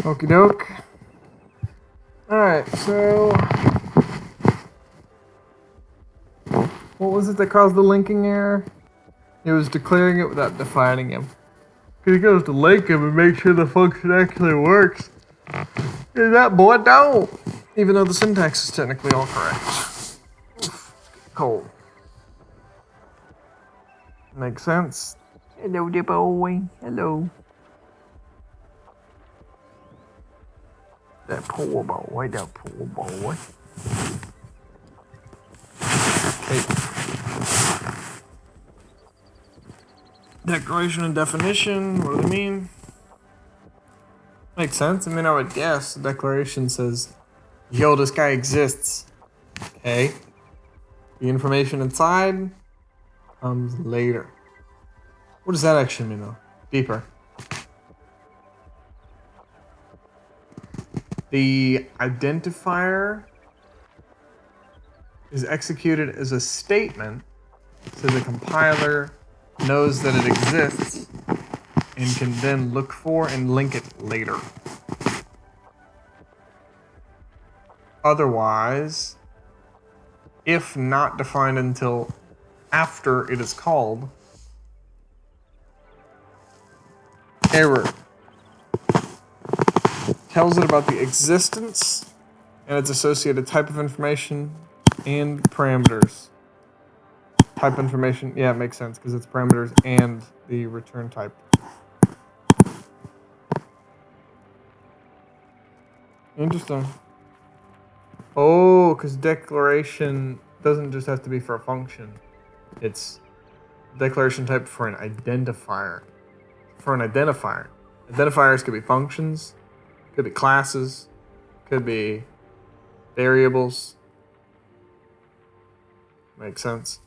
Okie doke. Alright, so what was it that caused the linking error? It was declaring it without defining him. Because he goes to link him and make sure the function actually works. And that boy don't. Even though the syntax is technically all correct. Cold. Makes sense. Hello there, boy. Hello. That poor boy, that poor boy. Okay. Declaration and definition, what do they mean? Makes sense. I mean, I would guess the declaration says, yo, this guy exists. Okay. The information inside comes later. What does that actually mean, though? Deeper. The identifier is executed as a statement, so the compiler knows that it exists and can then look for and link it later. Otherwise, if not defined until after it is called, error. Tells it about the existence and its associated type of information and parameters. Type information, yeah, it makes sense because it's parameters and the return type. Interesting. Oh, because declaration doesn't just have to be for a function. It's declaration type for an identifier. For an identifier. Identifiers could be functions, could be classes, could be variables. Makes sense.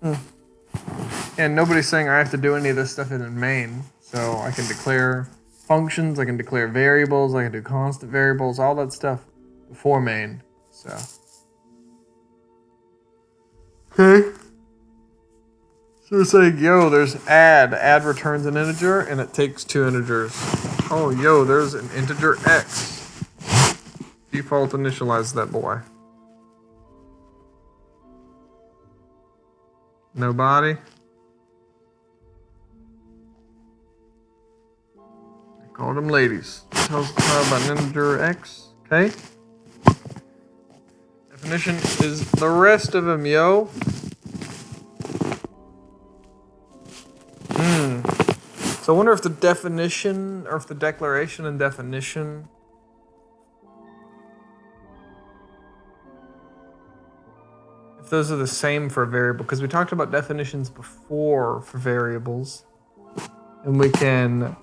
And nobody's saying I have to do any of this stuff in main. So I can declare functions, I can declare variables, I can do constant variables, all that stuff before main. So. Okay. So we're saying, yo, there's add. Add returns an integer and it takes 2 integers. Oh, yo, there's an integer x. Default initialize that boy. No body. I called them ladies. Tells us about an integer x. Okay. Definition is the rest of them, yo. So I wonder if the definition, or if the declaration and definition if those are the same for a variable, because we talked about definitions before for variables, and we can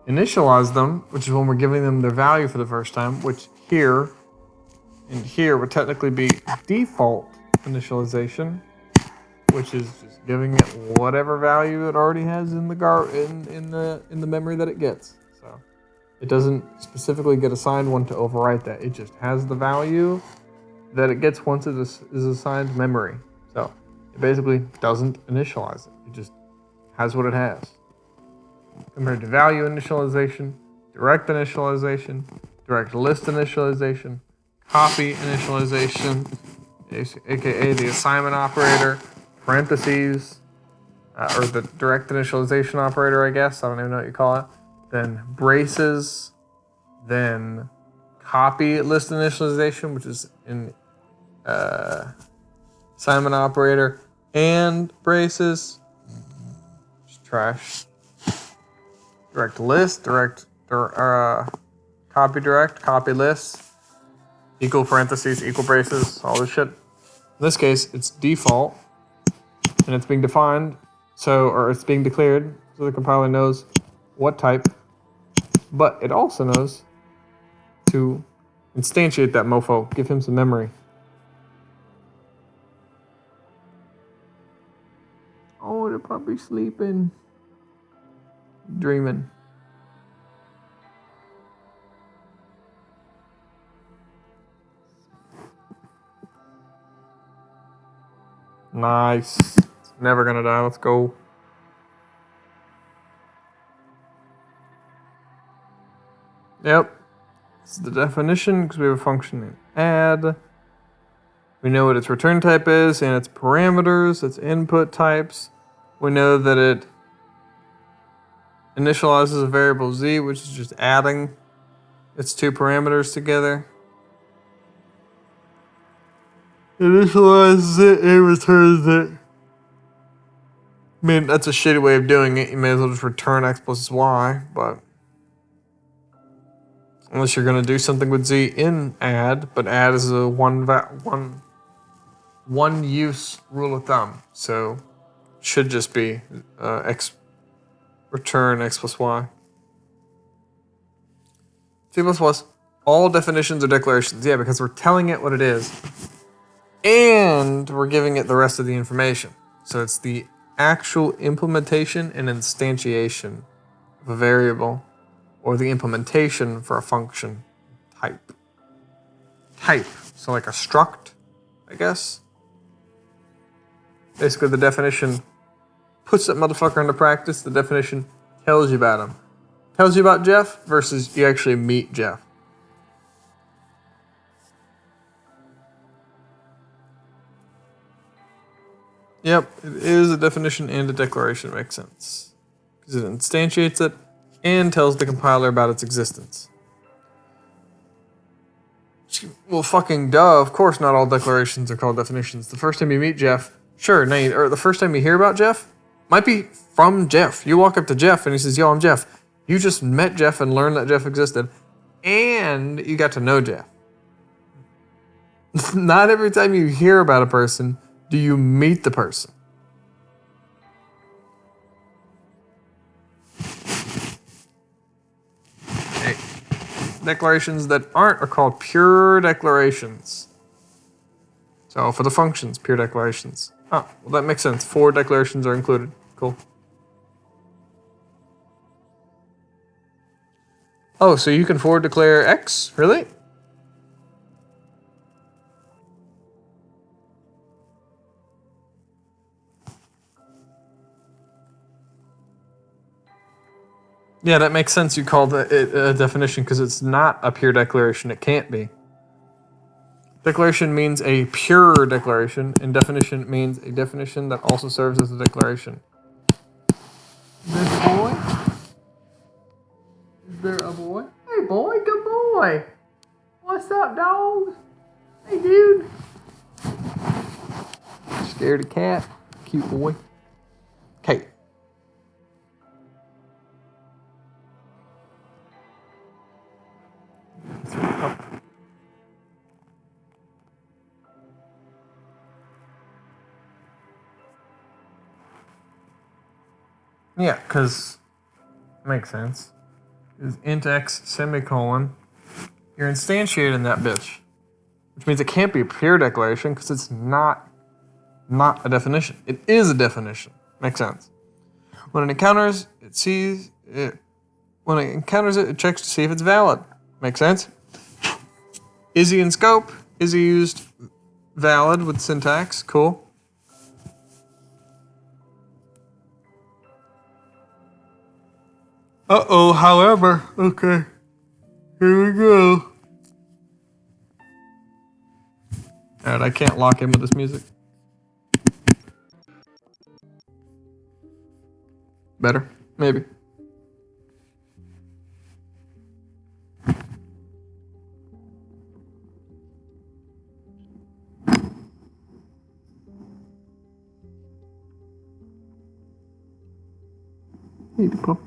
initialize them, which is when we're giving them their value for the first time, which here and here would technically be default initialization, which is just giving it whatever value it already has in the in the memory that it gets. So it doesn't specifically get assigned one to overwrite that. It just has the value that it gets once it is assigned memory. So it basically doesn't initialize it. It just has what it has. Compared to value initialization, direct initialization, direct list initialization, copy initialization, aka the assignment operator, parentheses, or the direct initialization operator, I guess. I don't even know what you call it. Then braces, then copy list initialization, which is in assignment operator, and braces. Just trash. Direct list, copy direct, copy list, equal parentheses, equal braces, all this shit. In this case, it's default, and it's being defined, or it's being declared, so the compiler knows what type, but it also knows to instantiate that mofo, give him some memory. Oh, they're probably sleeping. Dreaming. Nice. It's never gonna die. Let's go. Yep. It's the definition because we have a function named add. We know what its return type is and its parameters, its input types. We know that it initializes a variable z, which is just adding its two parameters together. Initializes it and returns it. I mean, that's a shitty way of doing it. You may as well just return x plus y, but unless you're going to do something with z in add, but add is a one use rule of thumb, so it should just be return x plus y. C++, all definitions are declarations. Yeah, because we're telling it what it is, and we're giving it the rest of the information. So it's the actual implementation and instantiation of a variable, or the implementation for a function type. So like a struct, I guess. Basically, the definition puts that motherfucker into practice. The definition tells you about him. Tells you about Jeff versus you actually meet Jeff. Yep, it is a definition and a declaration. Makes sense. Because it instantiates it and tells the compiler about its existence. Well, fucking duh. Of course, not all declarations are called definitions. The first time you meet Jeff, sure, or the first time you hear about Jeff, might be from Jeff. You walk up to Jeff and he says, "Yo, I'm Jeff." You just met Jeff and learned that Jeff existed, and you got to know Jeff. Not every time you hear about a person do you meet the person. Hey, declarations that aren't are called pure declarations. So for the functions, pure declarations. Oh, well that makes sense. 4 declarations are included. Cool. Oh, so you can forward declare X? Really? Yeah, that makes sense. You called it a definition because it's not a pure declaration. It can't be. Declaration means a pure declaration, and definition means a definition that also serves as a declaration. This boy? Is there a boy? Hey, boy, good boy. What's up, dog? Hey, dude. Scaredy cat. Cute boy. Okay. Yeah, because makes sense. Is int x semicolon. You're instantiating that bitch, which means it can't be a pure declaration because it's not a definition. It is a definition. Makes sense. When it encounters, it sees it. When it encounters it, it checks to see if it's valid. Makes sense. Is he in scope? Is he used valid with syntax? Cool. Uh-oh, however. Okay. Here we go. Alright, I can't lock in with this music. Better? Maybe. Need to pop.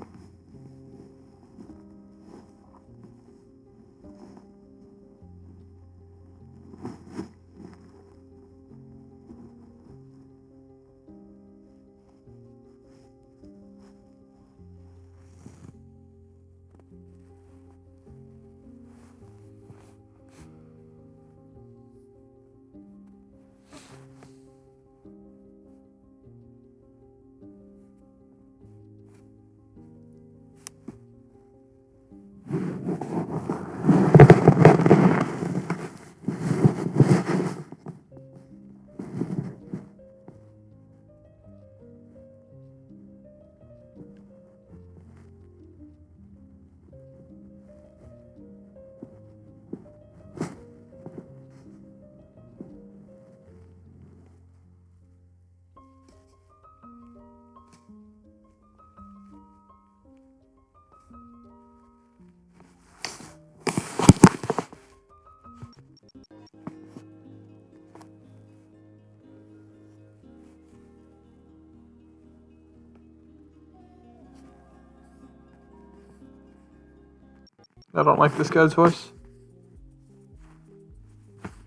I don't like this guy's voice.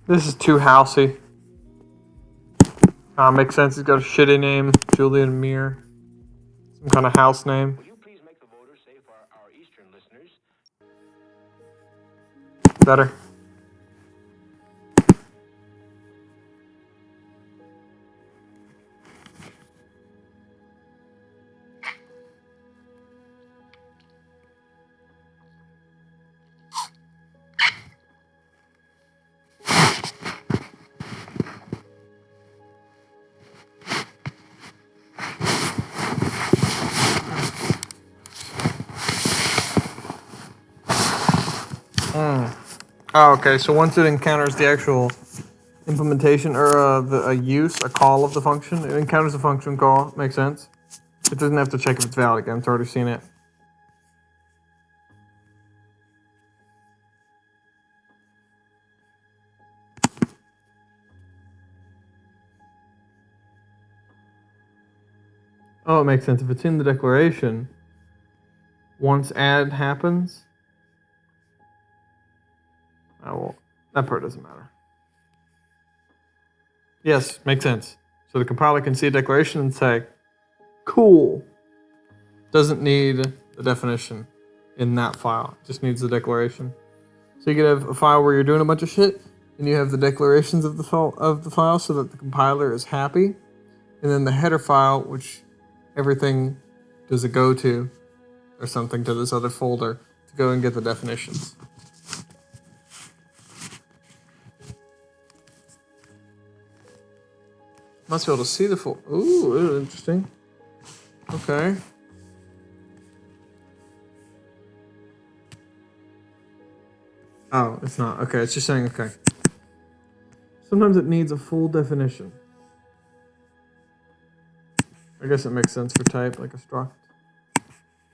This is too housey. Makes sense. He's got a shitty name, Julian Muir. Some kind of house name. Will you please make the voter safe for our Eastern listeners? Better. Oh, okay. So once it encounters the actual implementation or a call of the function, it encounters the function call. Makes sense. It doesn't have to check if it's valid again. It's already seen it. Oh, it makes sense. If it's in the declaration, once add happens, that part doesn't matter. Yes, makes sense. So the compiler can see a declaration and say, cool. Doesn't need the definition in that file. It just needs the declaration. So you could have a file where you're doing a bunch of shit, and you have the declarations of the file so that the compiler is happy, and then the header file, which everything does a go to or something to this other folder to go and get the definitions. Must be able to see the full. Ooh, interesting. Okay. Oh, it's not. Okay, it's just saying, okay. Sometimes it needs a full definition. I guess it makes sense for type, like a struct.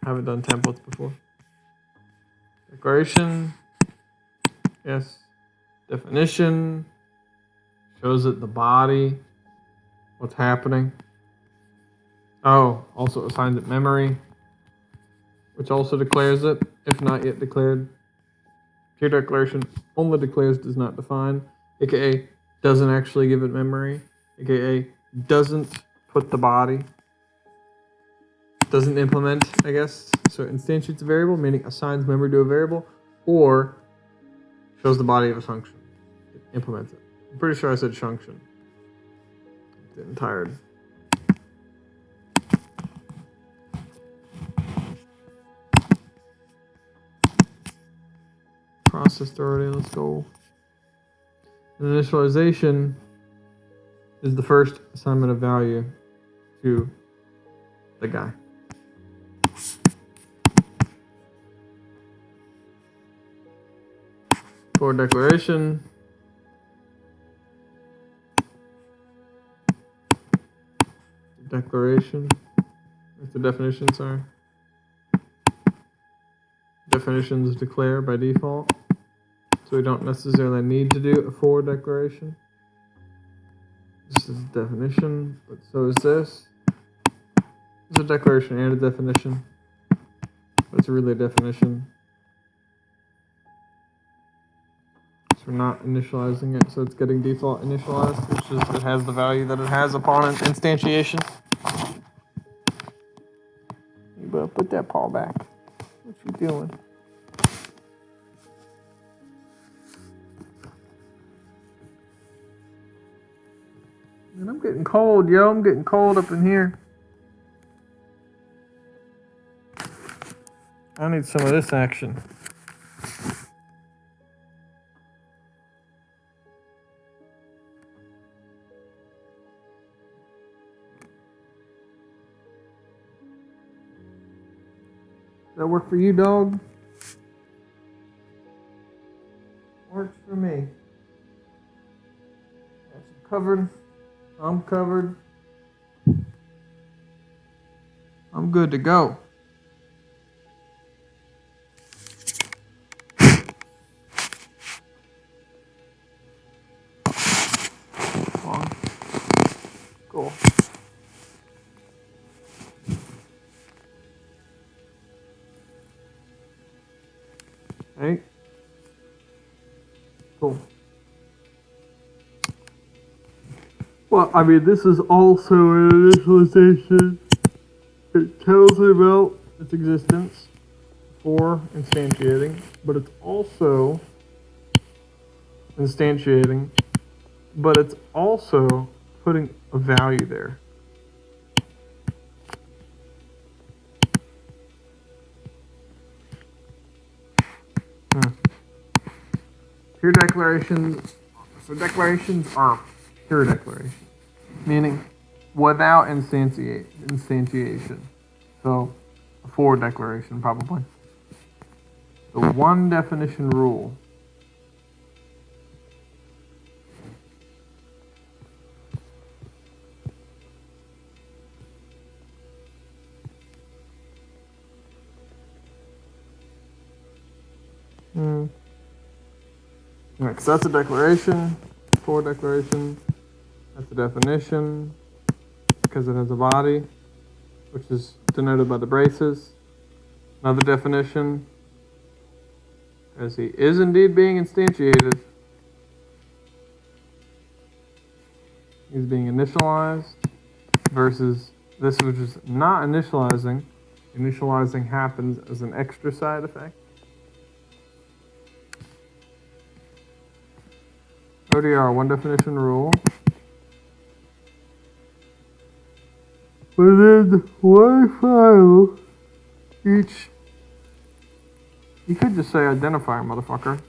I haven't done templates before. Declaration. Yes. Definition. Shows it the body. What's happening. Oh, also assigns it memory, which also declares it, if not yet declared. Pure declaration only declares, does not define, aka doesn't actually give it memory, aka doesn't put the body, doesn't implement, I guess. So instantiates a variable, meaning assigns memory to a variable, or shows the body of a function. It implements it. I'm pretty sure I said function. I'm getting tired. Processed already, let's go. Initialization is the first assignment of value to the guy. For declaration, that's the definition, sorry. Definitions declare by default, so we don't necessarily need to do a for declaration. This is a definition, but so is this. It's a declaration and a definition, but it's really a definition. So we're not initializing it, so it's getting default initialized, which is it has the value that it has upon instantiation. You better put that paw back. What you doing? Man, I'm getting cold, yo. I'm getting cold up in here. I need some of this action. Does that work for you, dog? Works for me. Got you covered. I'm covered. I'm good to go. Cool. Right? Cool. Well, I mean, this is also an initialization. It tells me about its existence for instantiating, but it's also instantiating, but it's also putting a value there. Pure declarations. So declarations are pure declarations, meaning without instantiation. So a for declaration probably. The one definition rule. Alright, so that's a declaration, for declaration. That's a definition because it has a body, which is denoted by the braces. Another definition, as he is indeed being instantiated. He's being initialized versus this, which is not initializing. Initializing happens as an extra side effect. ODR, one definition rule. Within one file, each. You could just say identifier, motherfucker.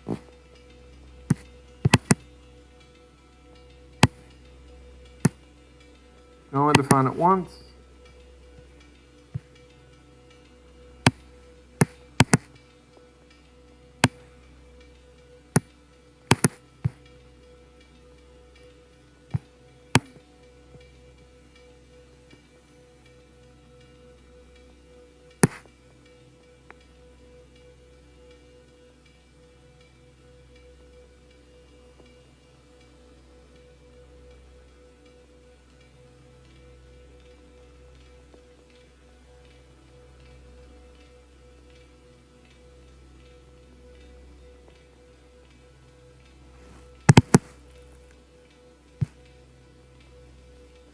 You only define it once.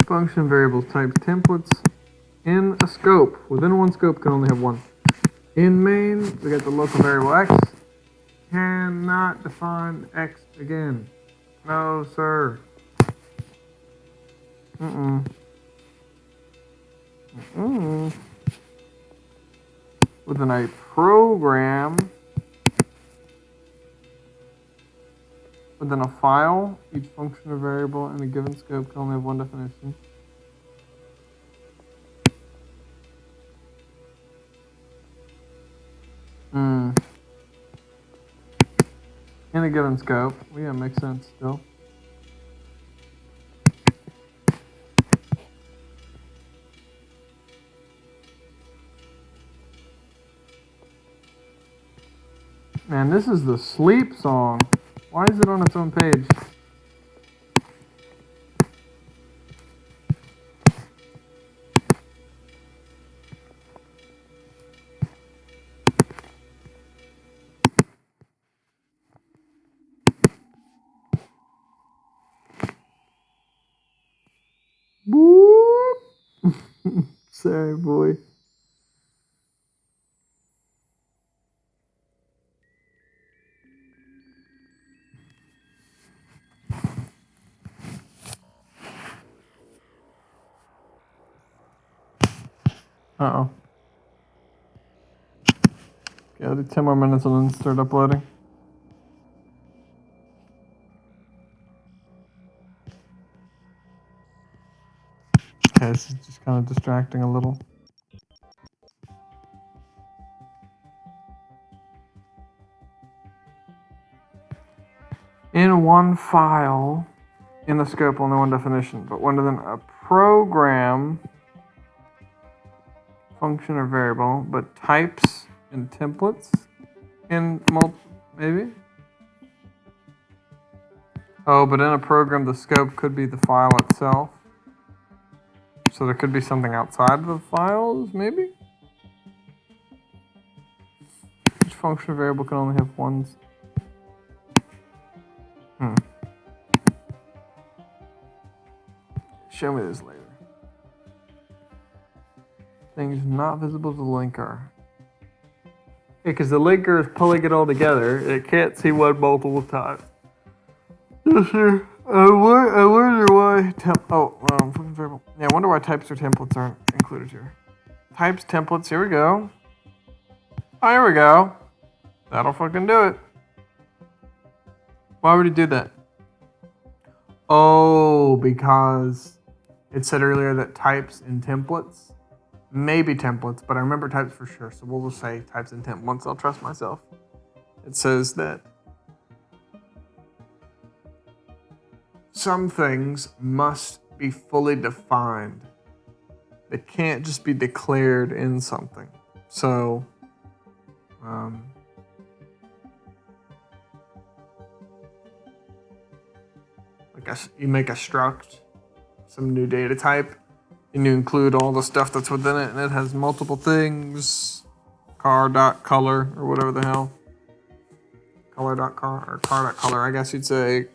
Function variables type templates in a scope. Within one scope can only have one. In main, we got the local variable x. Cannot define x again. No, sir. Within a program, within a file, each function or variable in a given scope can only have one definition. In a given scope. Well, yeah, makes sense still. Man, this is the sleep song. Why is it on its own page? Boop. Sorry, boy. Uh-oh. Okay, I'll do 10 more minutes and then start uploading. Okay, this is just kind of distracting a little. In one file, in the scope, only one definition, but within a program, function or variable, but types and templates in maybe? Oh, but in a program, the scope could be the file itself. So there could be something outside of the files, maybe? function or variable can only have ones? Show me this later. Things not visible to the linker. Yeah, because the linker is pulling it all together. It can't see one multiple times. Yes, sir. I wonder why. Fucking variable. Yeah, I wonder why types or templates aren't included here. Types, templates. Here we go. Oh, here we go. That'll fucking do it. Why would he do that? Oh, because it said earlier that types and templates, maybe templates, but I remember types for sure. So we'll just say types and templates. I'll trust myself. It says that some things must be fully defined. They can't just be declared in something. So, you make a struct, some new data type, and you include all the stuff that's within it, and it has multiple things, car.color or whatever the hell, color.car or car.color. I guess you'd say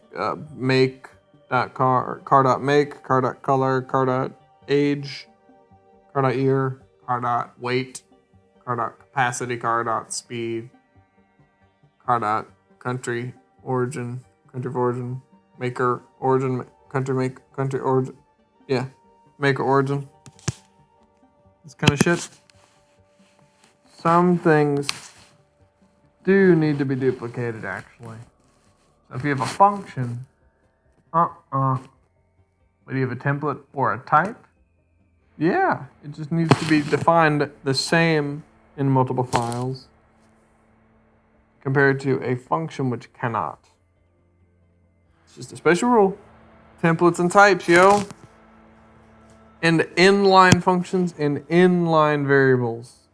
make.car or car.make, car.color, car.age, car.year, car.weight, car.capacity, car.speed, car.country origin, country of origin, maker origin, country make, country origin, yeah, maker origin. This kind of shit. Some things do need to be duplicated actually. So if you have a function, but you have a template or a type, yeah, it just needs to be defined the same in multiple files compared to a function which cannot. It's just a special rule. Templates and types, yo. And inline functions and inline variables.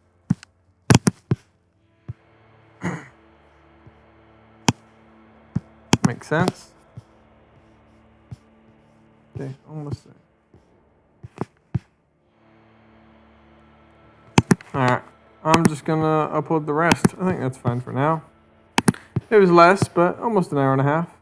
Makes sense? Okay, almost there. Alright, I'm just gonna upload the rest. I think that's fine for now. It was less, but almost an hour and a half.